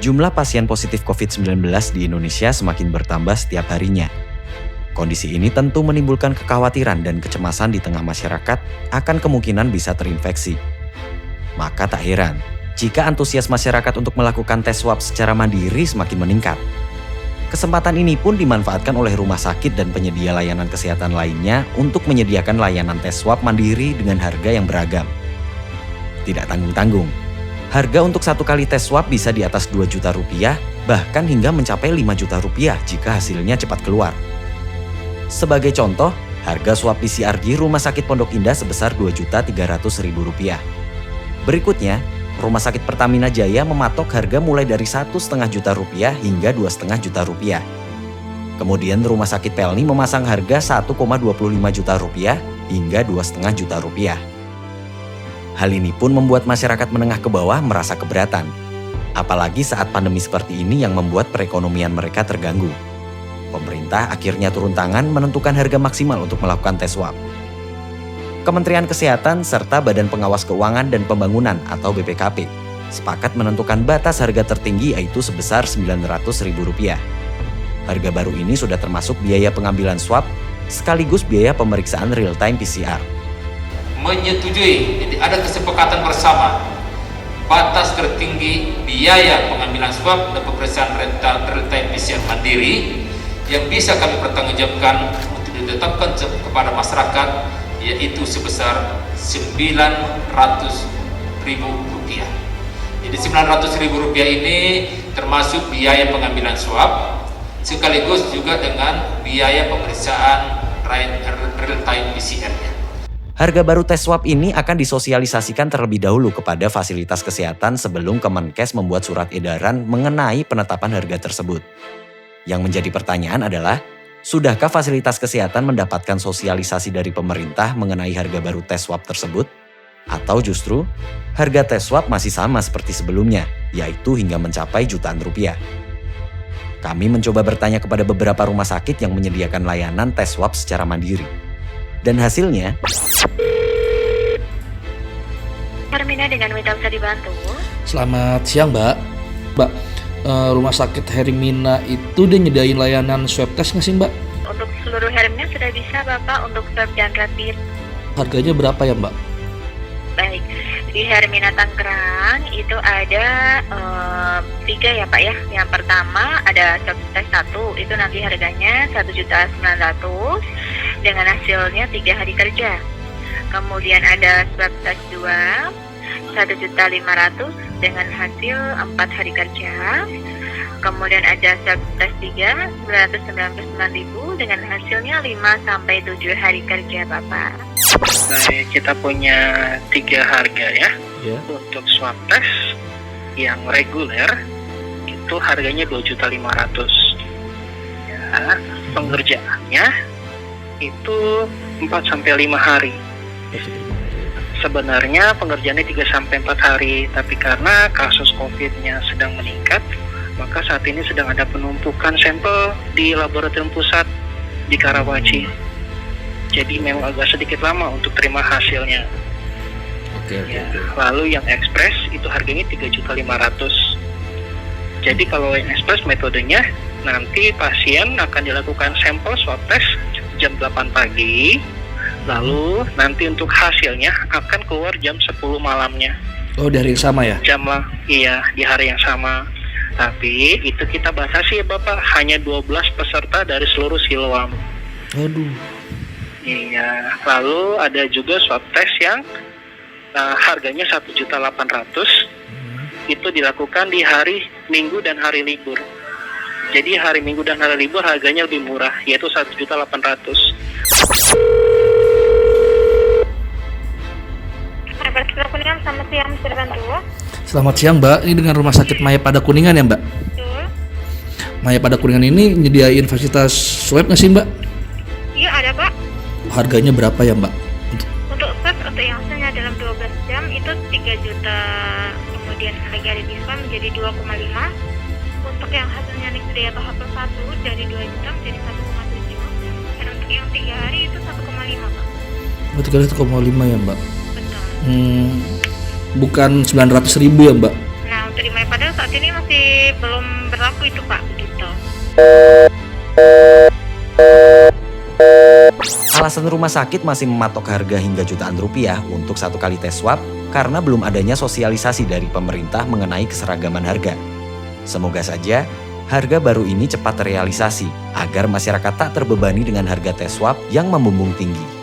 Jumlah pasien positif COVID-19 di Indonesia semakin bertambah setiap harinya. Kondisi ini tentu menimbulkan kekhawatiran dan kecemasan di tengah masyarakat akan kemungkinan bisa terinfeksi. Maka tak heran jika antusias masyarakat untuk melakukan tes swab secara mandiri semakin meningkat. Kesempatan ini pun dimanfaatkan oleh rumah sakit dan penyedia layanan kesehatan lainnya untuk menyediakan layanan tes swab mandiri dengan harga yang beragam. Tidak tanggung-tanggung, harga untuk satu kali tes swab bisa di atas 2 juta rupiah, bahkan hingga mencapai 5 juta rupiah jika hasilnya cepat keluar. Sebagai contoh, harga swab PCR di Rumah Sakit Pondok Indah sebesar Rp2.300.000. Berikutnya, Rumah Sakit Pertamina Jaya mematok harga mulai dari 1,5 juta rupiah hingga 2,5 juta rupiah. Kemudian Rumah Sakit Pelni memasang harga 1,25 juta rupiah hingga 2,5 juta rupiah. Hal ini pun membuat masyarakat menengah ke bawah merasa keberatan. Apalagi saat pandemi seperti ini yang membuat perekonomian mereka terganggu. Pemerintah akhirnya turun tangan menentukan harga maksimal untuk melakukan tes swab. Kementerian Kesehatan serta Badan Pengawas Keuangan dan Pembangunan atau BPKP sepakat menentukan batas harga tertinggi yaitu sebesar Rp900.000. Harga baru ini sudah termasuk biaya pengambilan swab sekaligus biaya pemeriksaan real-time PCR. Menyetujui, jadi ada kesepakatan bersama batas tertinggi biaya pengambilan swab dan pemeriksaan real-time PCR mandiri yang bisa kami pertanggungjawabkan untuk ditetapkan kepada masyarakat, yaitu sebesar Rp900.000. Jadi Rp900.000 ini termasuk biaya pengambilan swab sekaligus juga dengan biaya pemeriksaan real-time PCR-nya. Harga baru tes swab ini akan disosialisasikan terlebih dahulu kepada fasilitas kesehatan sebelum Kemenkes membuat surat edaran mengenai penetapan harga tersebut. Yang menjadi pertanyaan adalah, sudahkah fasilitas kesehatan mendapatkan sosialisasi dari pemerintah mengenai harga baru tes swab tersebut? Atau justru, harga tes swab masih sama seperti sebelumnya, yaitu hingga mencapai jutaan rupiah? Kami mencoba bertanya kepada beberapa rumah sakit yang menyediakan layanan tes swab secara mandiri. Dan hasilnya, Hermina dengan Wita bisa dibantu. Selamat siang, Mbak. Mbak, rumah sakit Hermina itu dia nyediain layanan swab test nggak sih, Mbak? Untuk seluruh Hermina sudah bisa, Bapak, untuk swab dan rapid. Harganya berapa ya, Mbak? Baik, di Hermina Tangerang itu ada 3 ya, Pak ya. Yang pertama ada swab test 1, itu nanti harganya Rp1.900.000 dengan hasilnya 3 hari kerja. Kemudian ada swab test 2, Rp1.500.000 dengan hasil 4 hari kerja. Kemudian ada swab test 3, Rp999.000 dengan hasilnya 5-7 hari kerja, Bapak. Baik, kita punya 3 harga ya. Untuk swab test yang reguler itu harganya Rp2.500.000. Ya, pengerjaannya itu 4-5 hari. Sebenarnya pengerjaannya 3-4 hari, tapi karena kasus COVID-nya sedang meningkat, maka saat ini sedang ada penumpukan sampel di laboratorium pusat di Karawaci. Jadi memang agak sedikit lama untuk terima hasilnya. Oke. Lalu yang ekspres itu harganya Rp3.500.000. Jadi kalau yang ekspres metodenya nanti pasien akan dilakukan sampel swab test jam 8 pagi, lalu nanti untuk hasilnya akan keluar jam 10 malamnya. Oh, di hari yang sama ya? Iya, di hari yang sama. Tapi itu kita batasi ya Bapak, hanya 12 peserta dari seluruh Siloam. Aduh. Iya, lalu ada juga swab test yang harganya Rp1.800.000. Itu dilakukan di hari Minggu dan hari libur. Jadi hari Minggu dan hari libur harganya lebih murah, yaitu Rp1.800.000. Kuningan, selamat siang, bisa dibantu? Selamat siang, Mbak. Ini dengan Rumah Sakit Maya Pada Kuningan ya, Mbak? Betul. Maya Pada Kuningan ini nyediain fasilitas swab nggak sih, Mbak? Iya, ada, Pak. Harganya berapa ya, Mbak? Untuk swab untuk yang hasilnya dalam 12 jam itu 3 juta. Kemudian harga di diskon menjadi 2,5. Untuk yang hasilnya Nextria tahap 1 dari 2 juta menjadi 1,7. Dan untuk yang 3 hari itu 1,5, Pak. Oh, 1,5 ya, Mbak? Betul. Bukan 900.000 ya, Mbak? Nah, tolong terima, padahal saat ini masih belum berlaku itu Pak, gitu. Alasan rumah sakit masih mematok harga hingga jutaan rupiah untuk 1 kali tes swab karena belum adanya sosialisasi dari pemerintah mengenai keseragaman harga. Semoga saja harga baru ini cepat terrealisasi agar masyarakat tak terbebani dengan harga tes swab yang membumbung tinggi.